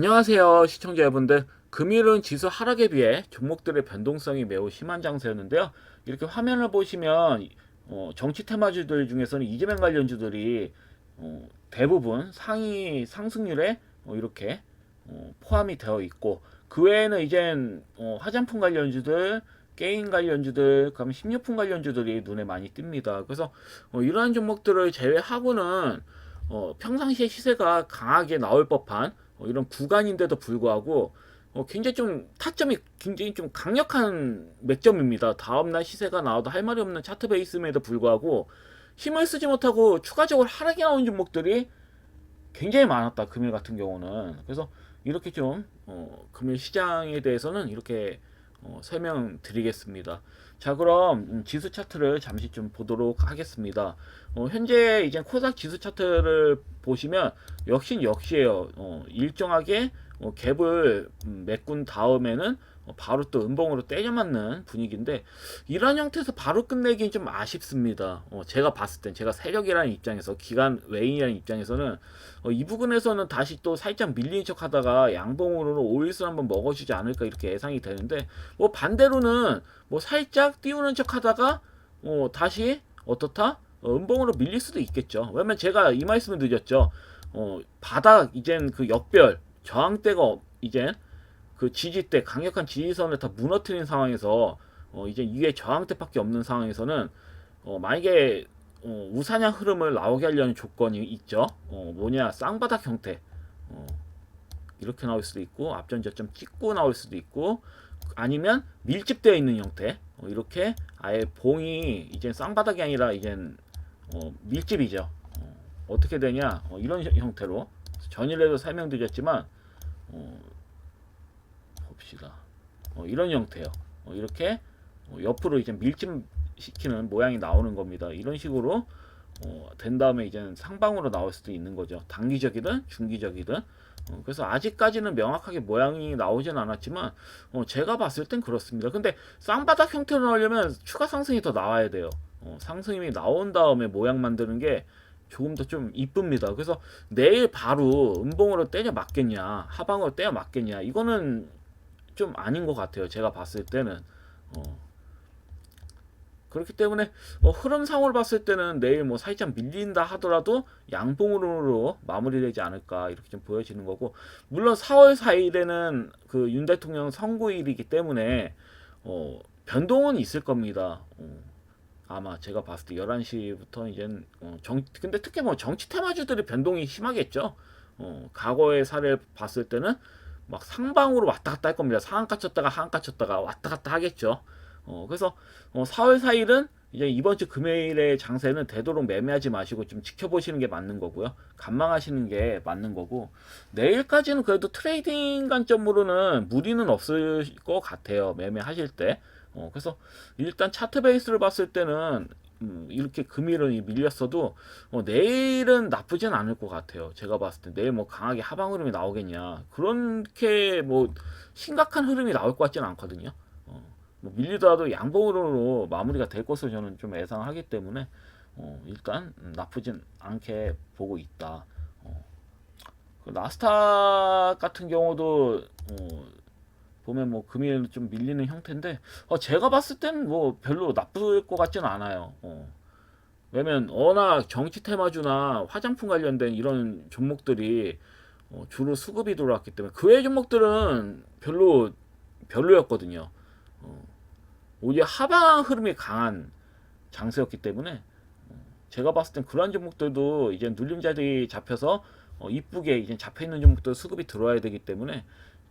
안녕하세요 시청자 여러분들. 금일은 지수 하락에 비해 종목들의 변동성이 매우 심한 장세였는데요. 이렇게 화면을 보시면 정치 테마주들 중에서는 이재명 관련주들이 대부분 상위 상승률에 이렇게 포함이 되어 있고, 그 외에는 이젠 화장품 관련주들, 게임 관련주들, 그다음에 식료품 관련주들이 눈에 많이 띕니다. 그래서 이러한 종목들을 제외하고는 평상시에 시세가 강하게 나올 법한 이런 구간인데도 불구하고 굉장히 좀 타점이 굉장히 좀 강력한 맥점입니다. 다음날 시세가 나와도 할 말이 없는 차트 베이스임에도 불구하고 힘을 쓰지 못하고 추가적으로 하락이 나온 종목들이 굉장히 많았다, 금일 같은 경우는. 그래서 이렇게 좀 금일 시장에 대해서는 이렇게 설명드리겠습니다. 자, 그럼 지수 차트를 잠시 좀 보도록 하겠습니다. 현재 이제 코스닥 지수 차트를 보시면 역시에요. 일정하게 갭을 메꾼 다음에는 바로 또 음봉으로 때려 맞는 분위기인데, 이런 형태에서 바로 끝내기는 좀 아쉽습니다. 제가 봤을 땐, 제가 세력이라는 입장에서, 기관 외인이라는 입장에서는 이 부분에서는 다시 또 살짝 밀리는 척 하다가 양봉으로 오일수 한번 먹어주지 않을까 이렇게 예상이 되는데, 뭐 반대로는 뭐 살짝 띄우는 척 하다가 다시 어떻다? 음봉으로 밀릴 수도 있겠죠. 왜냐면 제가 이 말씀을 드렸죠. 바닥 이젠 그 역별 저항대가 이젠 그 지지대, 강력한 지지선을 다 무너뜨린 상황에서 이제 위에 저항대밖에 없는 상황에서는 만약에 우상향 흐름을 나오게 하려는 조건이 있죠. 뭐냐, 쌍바닥 형태. 이렇게 나올 수도 있고, 앞전 저점 찍고 나올 수도 있고, 아니면 밀집되어 있는 형태. 이렇게 아예 봉이 이제 쌍바닥이 아니라 이젠 밀집이죠. 어떻게 되냐, 이런 형태로 전일에도 설명드렸지만 봅시다. 이런 형태요. 이렇게 옆으로 이제 밀집시키는 모양이 나오는 겁니다. 이런 식으로 된 다음에 이제는 상방으로 나올 수도 있는 거죠. 단기적이든 중기적이든. 그래서 아직까지는 명확하게 모양이 나오진 않았지만 제가 봤을 땐 그렇습니다. 근데 쌍바닥 형태로 나오려면 추가 상승이 더 나와야 돼요. 상승이 나온 다음에 모양 만드는 게 조금 더 좀 이쁩니다. 그래서 내일 바로 음봉으로 때려 맞겠냐, 하방으로 때려 맞겠냐, 이거는 좀 아닌 것 같아요. 제가 봤을 때는. 그렇기 때문에 흐름상으로 봤을 때는 내일 뭐 살짝 밀린다 하더라도 양봉으로 마무리되지 않을까 이렇게 좀 보여지는 거고, 물론 4월 4일에는 그 윤 대통령 선고일이기 때문에 변동은 있을 겁니다. 아마 제가 봤을 때 11시부터 이젠 근데 특히 뭐 정치 테마주들이 변동이 심하겠죠. 과거의 사례를 봤을 때는 막 상방으로 왔다 갔다 할 겁니다. 상한가 쳤다가 하한가 쳤다가 왔다 갔다 하겠죠. 그래서 4월 4일은 이제 이번 주 금요일의 장세는 되도록 매매하지 마시고 좀 지켜보시는 게 맞는 거고요. 관망하시는 게 맞는 거고, 내일까지는 그래도 트레이딩 관점으로는 무리는 없을 것 같아요. 매매하실 때. 그래서 일단 차트 베이스를 봤을 때는 이렇게 금일은 밀렸어도 내일은 나쁘진 않을 것 같아요. 제가 봤을 때 내일 뭐 강하게 하방 흐름이 나오겠냐, 그렇게 뭐 심각한 흐름이 나올 것 같지는 않거든요. 뭐 밀리더라도 양봉으로 마무리가 될 것으로 저는 좀 예상하기 때문에 일단 나쁘진 않게 보고 있다. 그 나스닥 같은 경우도 보면 뭐 금일 좀 밀리는 형태인데, 제가 봤을 때는 뭐 별로 나쁠 것 같지는 않아요. 왜냐면 워낙 정치 테마주나 화장품 관련된 이런 종목들이 주로 수급이 들어왔기 때문에, 그 외 종목들은 별로였거든요. 오히려 하방 흐름이 강한 장세였기 때문에 제가 봤을 땐 그러한 종목들도 이제 눌림자들이 잡혀서 이쁘게 이제 잡혀 있는 종목들 수급이 들어와야 되기 때문에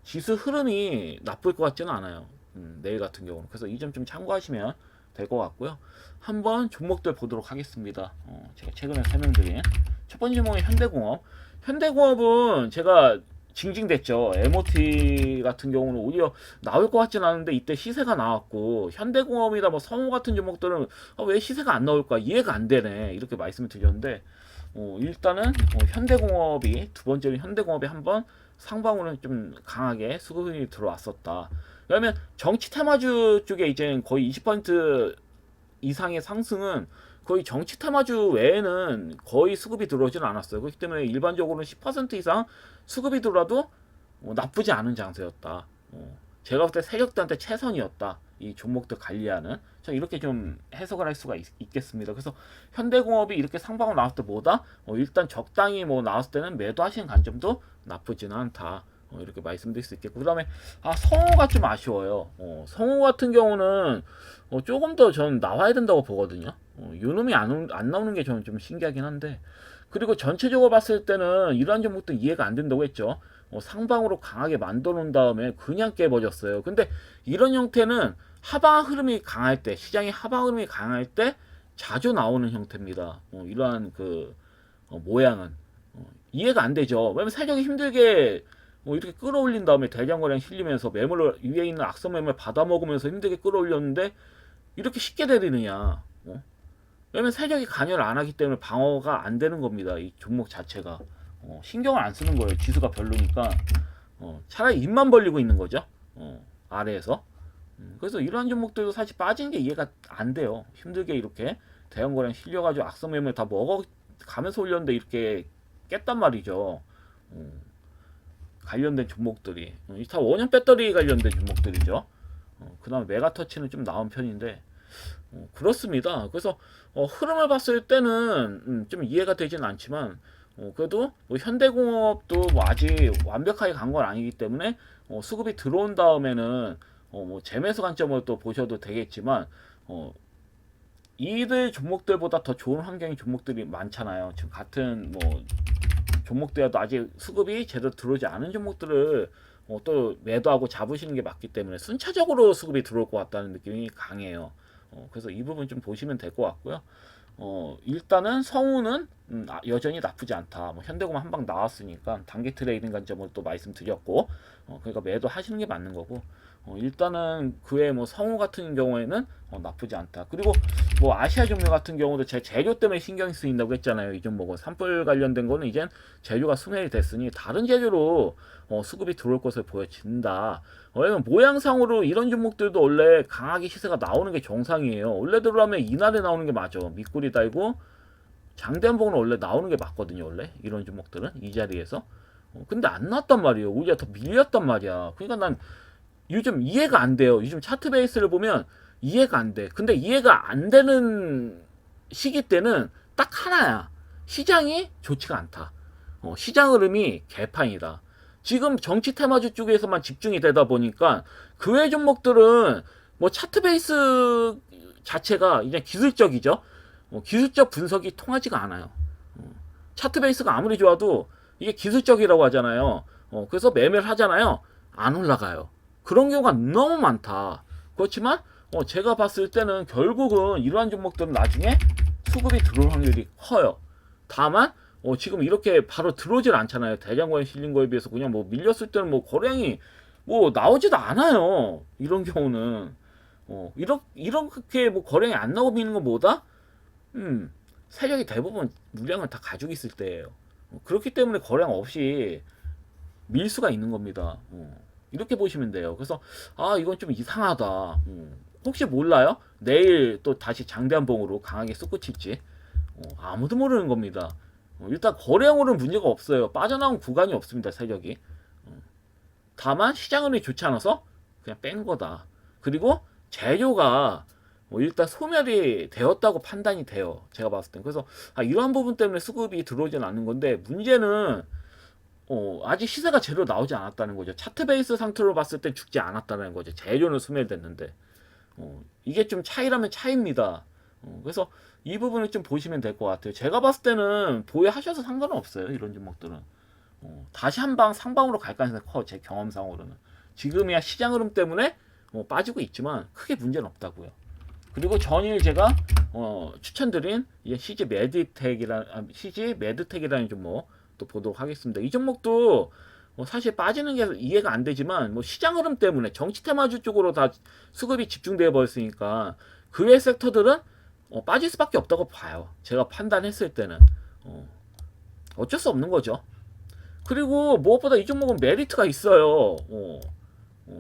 지수 흐름이 나쁠 것 같지는 않아요. 내일 같은 경우는. 그래서 이 점 좀 참고하시면 될 것 같고요. 한번 종목들 보도록 하겠습니다. 제가 최근에 설명드린 첫 번째 종목은 현대공업. 현대공업은 제가 징징댔죠. MOT 같은 경우는 오히려 나올 것 같진 않은데 이때 시세가 나왔고, 현대공업이나 뭐 성우 같은 종목들은 왜 시세가 안 나올까 이해가 안 되네 이렇게 말씀을 드렸는데, 일단은 현대공업이 두 번째로 현대공업이 한번 상방으로는 좀 강하게 수급이 들어왔었다. 왜냐면 정치 테마주 쪽에 이제 거의 20% 이상의 상승은 거의 정치 테마주 외에는 거의 수급이 들어오지는 않았어요. 그렇기 때문에 일반적으로는 10% 이상 수급이 들어와도 나쁘지 않은 장세였다. 제가 볼 때 세력들한테 최선이었다. 이 종목들 관리하는. 저 이렇게 좀 해석을 할 수가 있겠습니다. 그래서 현대공업이 이렇게 상방으로 나왔을 때 뭐다? 일단 적당히 뭐 나왔을 때는 매도하시는 관점도 나쁘지는 않다. 이렇게 말씀드릴 수 있겠고, 그 다음에 성우가 좀 아쉬워요. 성우 같은 경우는 조금 더 저는 나와야 된다고 보거든요. 요놈이 안 나오는 게 저는 좀 신기하긴 한데, 그리고 전체적으로 봤을 때는 이러한 종목도 이해가 안 된다고 했죠. 상방으로 강하게 만들어 놓은 다음에 그냥 깨버렸어요. 근데 이런 형태는 하방 흐름이 강할 때, 시장의 하방 흐름이 강할 때 자주 나오는 형태입니다. 이러한 그 모양은 이해가 안 되죠. 왜냐면 세력이 힘들게 이렇게 끌어올린 다음에 대장거래량 실리면서 매물을 위에 있는 악성 매물 받아먹으면서 힘들게 끌어올렸는데 이렇게 쉽게 내리느냐. 왜냐면 세력이 관여를 안 하기 때문에 방어가 안 되는 겁니다. 이 종목 자체가. 신경을 안 쓰는 거예요. 지수가 별로니까. 차라리 입만 벌리고 있는 거죠. 아래에서. 그래서 이러한 종목들도 사실 빠진 게 이해가 안 돼요. 힘들게 이렇게 대형 거래량 실려가지고 악성 매물 다 먹어가면서 올렸는데 이렇게 깼단 말이죠. 관련된 종목들이. 다 원형 배터리 관련된 종목들이죠. 그 다음에 메가터치는 좀 나온 편인데, 그렇습니다. 그래서 흐름을 봤을 때는 좀 이해가 되진 않지만, 그래도 뭐 현대공업도 뭐 아직 완벽하게 간 건 아니기 때문에 수급이 들어온 다음에는 뭐 재매수 관점으로 또 보셔도 되겠지만, 이들 종목들보다 더 좋은 환경의 종목들이 많잖아요. 지금 같은 뭐 종목들도 아직 수급이 제대로 들어오지 않은 종목들을 또 매도하고 잡으시는 게 맞기 때문에 순차적으로 수급이 들어올 것 같다는 느낌이 강해요. 그래서 이 부분 좀 보시면 될 것 같고요. 일단은 성우는 여전히 나쁘지 않다. 뭐 현대공업 한방 나왔으니까 단기 트레이딩 관점으로 또 말씀드렸고, 그러니까 매도 하시는 게 맞는 거고, 일단은 그의 뭐 성우 같은 경우에는 나쁘지 않다. 그리고 뭐 아시아 종류 같은 경우도 제 재료 때문에 신경이 쓰인다고 했잖아요. 이 종목은 산불 관련된 거는 이젠 재료가 소멸이 됐으니 다른 재료로 수급이 들어올 것을 보여진다. 왜냐면 모양상으로 이런 종목들도 원래 강하게 시세가 나오는 게 정상이에요. 원래대로 하면 이날에 나오는 게 맞아. 밑꼬리 달고 장대한봉은 원래 나오는 게 맞거든요. 원래 이런 종목들은 이 자리에서. 근데 안 나왔단 말이에요. 오히려 더 밀렸단 말이야. 그러니까 난 요즘 이해가 안 돼요. 요즘 차트 베이스를 보면 이해가 안 돼. 근데 이해가 안 되는 시기 때는 딱 하나야. 시장이 좋지가 않다. 시장 흐름이 개판이다. 지금 정치 테마주 쪽에서만 집중이 되다 보니까 그 외 종목들은 뭐 차트 베이스 자체가 이제 기술적이죠. 기술적 분석이 통하지가 않아요. 차트 베이스가 아무리 좋아도 이게 기술적이라고 하잖아요. 그래서 매매를 하잖아요. 안 올라가요. 그런 경우가 너무 많다. 그렇지만 제가 봤을 때는 결국은 이러한 종목들은 나중에 수급이 들어올 확률이 커요. 다만 지금 이렇게 바로 들어오질 않잖아요. 대장거래 실린 거에 비해서 그냥 뭐 밀렸을 때는 뭐 거래량이 뭐 나오지도 않아요. 이런 경우는 이렇게 뭐 거래량이 안 나오고 미는 건 뭐다? 세력이 대부분 물량을 다 가지고 있을 때예요. 그렇기 때문에 거래량 없이 밀 수가 있는 겁니다. 이렇게 보시면 돼요. 그래서 이건 좀 이상하다. 혹시 몰라요? 내일 또 다시 장대한봉으로 강하게 솟구칠지 아무도 모르는 겁니다. 일단 거래량으로는 문제가 없어요. 빠져나온 구간이 없습니다. 세력이. 다만 시장은 좋지 않아서 그냥 뺀 거다. 그리고 재료가 일단 소멸이 되었다고 판단이 돼요. 제가 봤을 땐. 그래서 이러한 부분 때문에 수급이 들어오진 않는 건데, 문제는 아직 시세가 제대로 나오지 않았다는 거죠. 차트 베이스 상태로 봤을 때 죽지 않았다는 거죠. 재료는 소멸됐는데. 이게 좀 차이라면 차이입니다. 그래서 이 부분을 좀 보시면 될 것 같아요. 제가 봤을 때는 보유하셔서 상관은 없어요. 이런 종목들은. 다시 한 방 상방으로 갈 가능성이 커. 제 경험상으로는. 지금이야 시장 흐름 때문에 빠지고 있지만 크게 문제는 없다고요. 그리고 전일 제가 추천드린 CG 메드텍이라는 종목 또 보도록 하겠습니다. 이 종목도 사실 빠지는 게 이해가 안 되지만 시장 흐름 때문에 정치 테마주 쪽으로 다 수급이 집중되어 버렸으니까 그 외 섹터들은 빠질 수밖에 없다고 봐요. 제가 판단했을 때는 어쩔 수 없는 거죠. 그리고 무엇보다 이 종목은 메리트가 있어요.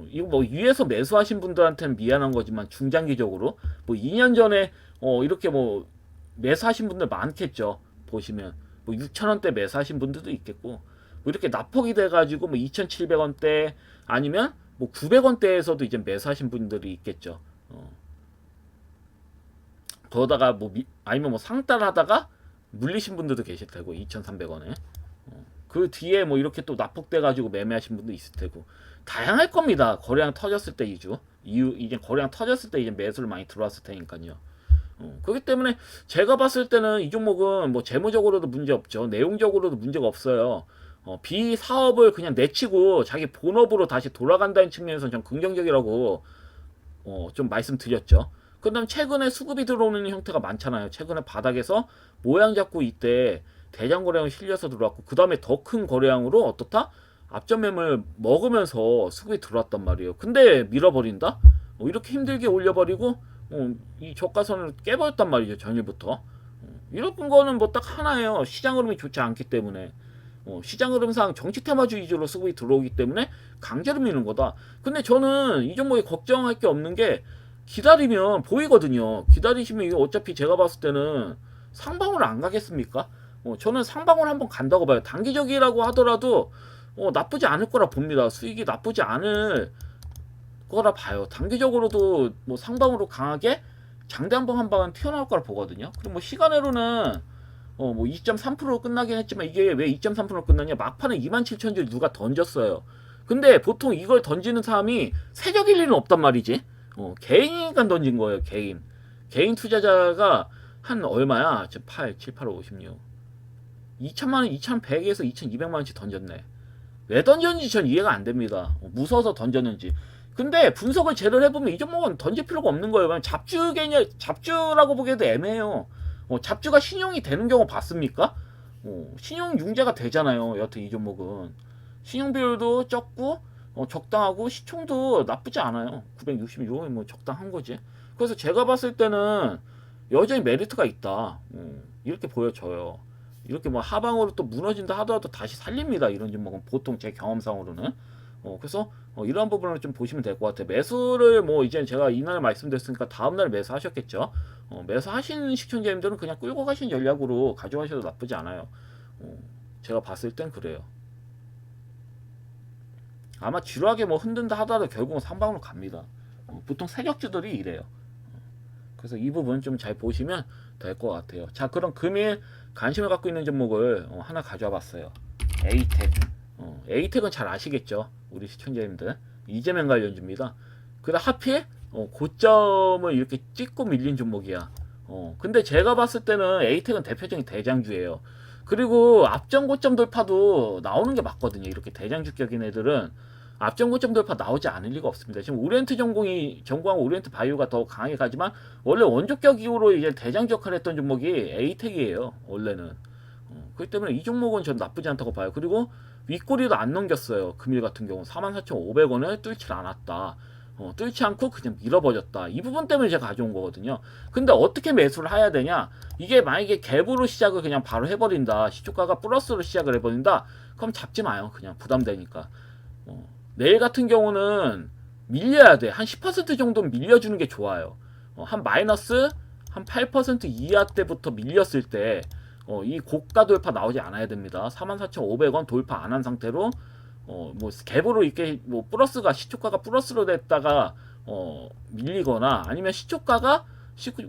이거 뭐 위에서 매수하신 분들한테는 미안한 거지만 중장기적으로 뭐 2년 전에 이렇게 뭐 매수하신 분들 많겠죠. 보시면 뭐 6,000원대 매수하신 분들도 있겠고, 뭐 이렇게 납폭이 돼가지고 뭐 2,700원대 아니면 뭐 900원대에서도 이제 매수하신 분들이 있겠죠. 그러다가 뭐 아니면 뭐 상따라하다가 물리신 분들도 계실 테고 2,300원에 그 뒤에 뭐 이렇게 또 납폭돼 가지고 매매하신 분도 있을 테고 다양할 겁니다. 거래량 터졌을 때 이유 이제 거래량 터졌을 때 이제 매수를 많이 들어왔을 테니까요. 그렇기 때문에 제가 봤을 때는 이 종목은 뭐 재무적으로도 문제 없죠. 내용적으로도 문제가 없어요. 비사업을 그냥 내치고 자기 본업으로 다시 돌아간다는 측면에서 좀 긍정적이라고 좀 말씀드렸죠. 그다음 최근에 수급이 들어오는 형태가 많잖아요. 최근에 바닥에서 모양 잡고 이때 대장 거래량 실려서 들어왔고 그 다음에 더 큰 거래량으로 어떻다? 앞전 매물 먹으면서 수급이 들어왔단 말이에요. 근데 밀어버린다? 이렇게 힘들게 올려버리고 이 저가선을 깨버렸단 말이죠. 전일부터. 이런 거는 뭐 딱 하나예요. 시장 흐름이 좋지 않기 때문에. 시장 흐름상 정치 테마주 위주로 수급이 들어오기 때문에 강제로 미는 거다. 근데 저는 이 종목에 걱정할 게 없는 게 기다리면 보이거든요. 기다리시면 이게 어차피 제가 봤을 때는 상방으로 안 가겠습니까? 저는 상방으로 한번 간다고 봐요. 단기적이라고 하더라도 나쁘지 않을 거라 봅니다. 수익이 나쁘지 않을 거라 봐요. 단기적으로도 뭐 상방으로 강하게 장대 한번 튀어나올 거라 보거든요. 그리고 뭐 시간으로는 뭐 2.3%로 끝나긴 했지만 이게 왜 2.3%로 끝났냐? 막판에 27,000줄 누가 던졌어요. 근데 보통 이걸 던지는 사람이 세력일 리는 없단 말이지. 개인이니까 던진 거예요. 개인 투자자가 한 얼마야? 8, 7, 8, 5, 56 2천만 원, 2,100에서 2,200만 원씩 던졌네. 왜 던졌는지 전 이해가 안 됩니다. 무서워서 던졌는지. 근데 분석을 제대로 해보면 이 종목은 던질 필요가 없는 거예요. 잡주 개념, 잡주라고 보기에도 애매해요. 잡주가 신용이 되는 경우 봤습니까? 신용 융자가 되잖아요. 여튼 이 종목은 신용 비율도 적고 적당하고 시총도 나쁘지 않아요. 966이 뭐 적당한 거지. 그래서 제가 봤을 때는 여전히 메리트가 있다. 이렇게 보여져요. 이렇게 뭐 하방으로 또 무너진다 하더라도 다시 살립니다. 이런 종목은 보통 제 경험상으로는. 그래서 이런 부분을 좀 보시면 될 것 같아요. 매수를 뭐 이제 제가 이날 말씀드렸으니까 다음날 매수하셨겠죠. 매수하신 시청자님들은 그냥 끌고 가신 전략으로 가져가셔도 나쁘지 않아요. 제가 봤을 땐 그래요. 아마 지루하게 뭐 흔든다 하더라도 결국은 상방으로 갑니다. 보통 세력주들이 이래요. 그래서 이 부분 좀 잘 보시면 될 것 같아요. 자, 그럼 금일 관심을 갖고 있는 종목을 하나 가져와 봤어요. 에이텍. 에이텍은 잘 아시겠죠? 우리 시청자님들. 이재명 관련주입니다. 그다 하필 고점을 이렇게 찍고 밀린 종목이야. 근데 제가 봤을 때는 에이텍은 대표적인 대장주예요. 그리고 앞전 고점 돌파도 나오는 게 맞거든요. 이렇게 대장주격인 애들은 앞전 고점 돌파 나오지 않을 리가 없습니다. 지금 오리엔트 전공하고 오리엔트 바이오가 더 강하게 가지만 원래 원조격 이후로 이제 대장주 역할을 했던 종목이 에이텍이에요. 원래는. 그렇기 때문에 이 종목은 전 나쁘지 않다고 봐요. 그리고 윗꼬리도 안 넘겼어요. 금일 같은 경우 44,500원을 뚫지 않았다. 뚫지 않고 그냥 밀어버렸다. 이 부분 때문에 제가 가져온 거거든요. 근데 어떻게 매수를 해야 되냐? 이게 만약에 갭으로 시작을 그냥 바로 해버린다. 시초가가 플러스로 시작을 해버린다. 그럼 잡지 마요. 그냥 부담되니까. 내일 같은 경우는 밀려야 돼. 한 10% 정도는 밀려주는 게 좋아요. 한 마이너스 한 8% 이하 때부터 밀렸을 때 이 고가 돌파 나오지 않아야 됩니다. 44,500원 돌파 안 한 상태로 뭐 갭으로 이렇게 뭐 플러스가 시초가가 플러스로 됐다가 밀리거나 아니면 시초가가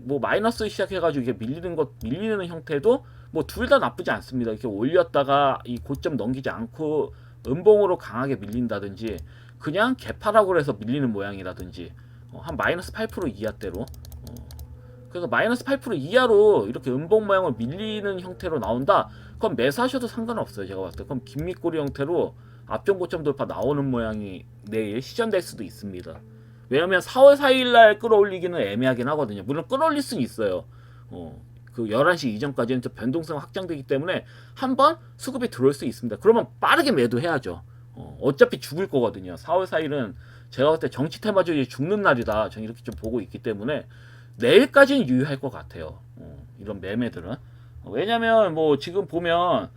뭐 마이너스 시작해가지고 이게 밀리는 형태도 뭐 둘 다 나쁘지 않습니다. 이렇게 올렸다가 이 고점 넘기지 않고 음봉으로 강하게 밀린다든지 그냥 개파라고 해서 밀리는 모양이라든지 한 마이너스 8% 이하대로 그래서 마이너스 8% 이하로 이렇게 음봉 모양을 밀리는 형태로 나온다. 그럼 매수하셔도 상관없어요. 제가 봤을 때. 그럼 긴밑꼬리 형태로 앞전 고점 돌파 나오는 모양이 내일 시전될 수도 있습니다. 왜냐면 4월 4일날 끌어올리기는 애매하긴 하거든요. 물론 끌어올릴 수는 있어요. 그 11시 이전까지는 좀 변동성 확장되기 때문에 한번 수급이 들어올 수 있습니다. 그러면 빠르게 매도해야죠. 어차피 죽을 거거든요. 4월 4일은 제가 봤을 때 정치 테마주의 죽는 날이다. 저는 이렇게 좀 보고 있기 때문에 내일까지는 유효할 것 같아요. 이런 매매들은. 왜냐면 뭐 지금 보면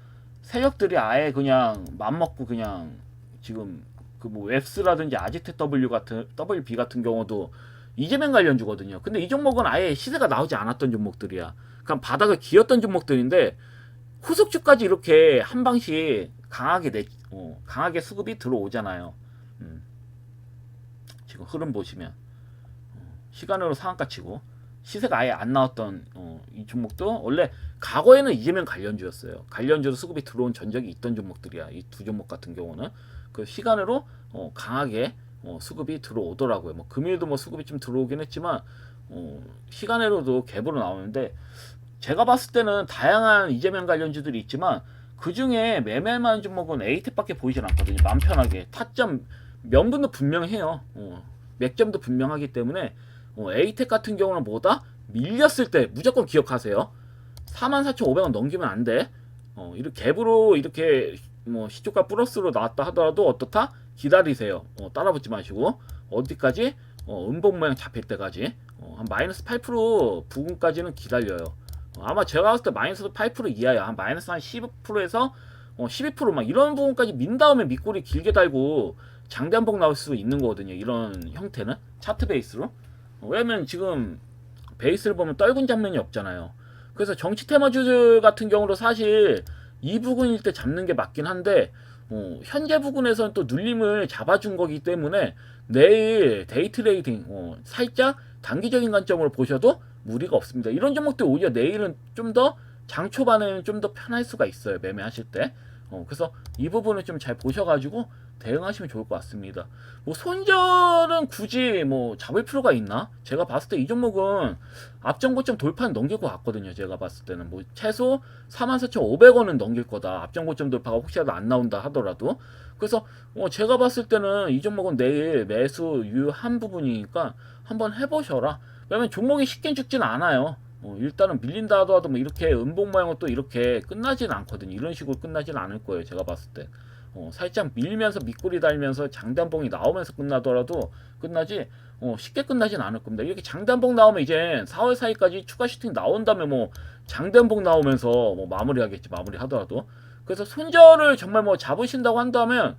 세력들이 아예 그냥 맘먹고 그냥 지금 그 뭐 웹스라든지 아지트 WB 같은 경우도 이재명 관련주거든요. 근데 이 종목은 아예 시세가 나오지 않았던 종목들이야. 그냥 바닥을 기었던 종목들인데 후속주까지 이렇게 한 방씩 강하게 수급이 들어오잖아요. 지금 흐름 보시면 시간으로 상한가 치고 시세가 아예 안 나왔던 이 종목도 원래 과거에는 이재명 관련주였어요. 관련주로 수급이 들어온 전적이 있던 종목들이야. 이 두 종목 같은 경우는 그 시간으로 강하게 수급이 들어오더라고요. 뭐 금일도 뭐 수급이 좀 들어오긴 했지만 시간으로도 갭으로 나오는데 제가 봤을 때는 다양한 이재명 관련주들이 있지만 그 중에 매매만 종목은 에이텍밖에 보이질 않거든요. 마음 편하게 타점 명분도 분명해요. 맥점도 분명하기 때문에 에이텍 같은 경우는 뭐다? 밀렸을 때 무조건 기억하세요. 44,500원 넘기면 안 돼. 이렇게 갭으로 이렇게 뭐 시초가 플러스로 나왔다 하더라도 어떻다? 기다리세요. 따라붙지 마시고 어디까지? 음봉 모양 잡힐 때까지 한 마이너스 8% 부근까지는 기다려요. 아마 제가 봤을 때 마이너스 8% 이하야. 한 마이너스 한 10%에서 12%막 이런 부분까지 민 다음에 밑꼬리 길게 달고 장대한봉 나올 수 있는 거거든요. 이런 형태는 차트 베이스로. 왜냐면 지금 베이스를 보면 떨군 장면이 없잖아요. 그래서 정치 테마주들 같은 경우도 사실 이 부분일 때 잡는 게 맞긴 한데 현재 부분에서는 또 눌림을 잡아준 거기 때문에 내일 데이 트레이딩 살짝 단기적인 관점으로 보셔도 무리가 없습니다. 이런 종목들 오히려 내일은 좀 더 장 초반에는 좀 더 편할 수가 있어요. 매매하실 때. 그래서 이 부분을 좀 잘 보셔가지고 대응하시면 좋을 것 같습니다. 뭐 손절은 굳이 뭐 잡을 필요가 있나? 제가 봤을 때 이 종목은 앞전 고점 돌파는 넘길 것 같거든요. 제가 봤을 때는 뭐 최소 44,500원은 넘길 거다. 앞전 고점 돌파가 혹시라도 안 나온다 하더라도. 그래서 제가 봤을 때는 이 종목은 내일 매수 유효한 부분이니까 한번 해보셔라. 왜냐면 종목이 쉽게 죽진 않아요. 일단은 밀린다 하더라도 뭐 이렇게 음봉 모양은 또 이렇게 끝나진 않거든요. 이런 식으로 끝나진 않을 거예요. 제가 봤을 때. 살짝 밀면서 밑꼬리 달면서 장단봉이 나오면서 끝나더라도 끝나지 쉽게 끝나진 않을 겁니다. 이렇게 장단봉 나오면 이제 4월 4일까지 추가 슈팅 나온 다음에 뭐 장단봉 나오면서 뭐 마무리하겠지. 마무리 하더라도. 그래서 손절을 정말 뭐 잡으신다고 한다면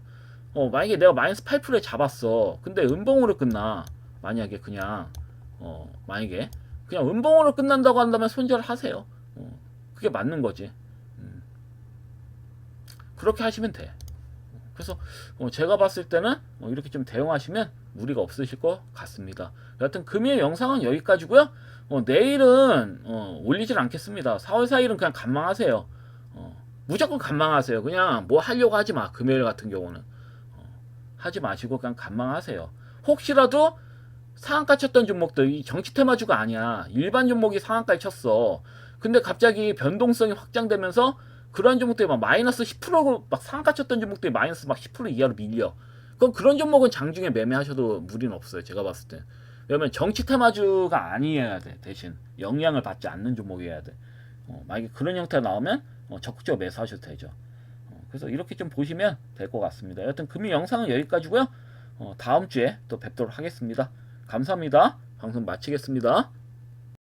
만약에 내가 마이너스 8%에 잡았어. 근데 음봉으로 끝나. 만약에 그냥 만약에 그냥 음봉으로 끝난다고 한다면 손절을 하세요. 그게 맞는 거지. 그렇게 하시면 돼. 그래서 제가 봤을 때는 이렇게 좀 대응하시면 무리가 없으실 것 같습니다. 여하튼 금일 영상은 여기까지고요. 내일은 올리질 않겠습니다. 4월 4일은 그냥 관망하세요. 무조건 관망하세요. 그냥 뭐 하려고 하지 마. 금요일 같은 경우는 하지 마시고 그냥 관망하세요. 혹시라도 상한가 쳤던 종목들 이 정치 테마주가 아니야. 일반 종목이 상한가를 쳤어. 근데 갑자기 변동성이 확장되면서 그런 종목들이 막 마이너스 10%막 상한가 쳤던 종목들이 마이너스 막 10% 이하로 밀려. 그럼 그런 종목은 장중에 매매하셔도 무리는 없어요. 제가 봤을 때. 왜냐면 정치 테마주가 아니어야 돼. 대신 영향을 받지 않는 종목이어야 돼. 만약에 그런 형태가 나오면 적극적으로 매수하셔도 되죠. 그래서 이렇게 좀 보시면 될 것 같습니다. 여튼 금일 영상은 여기까지고요. 다음 주에 또 뵙도록 하겠습니다. 감사합니다. 방송 마치겠습니다.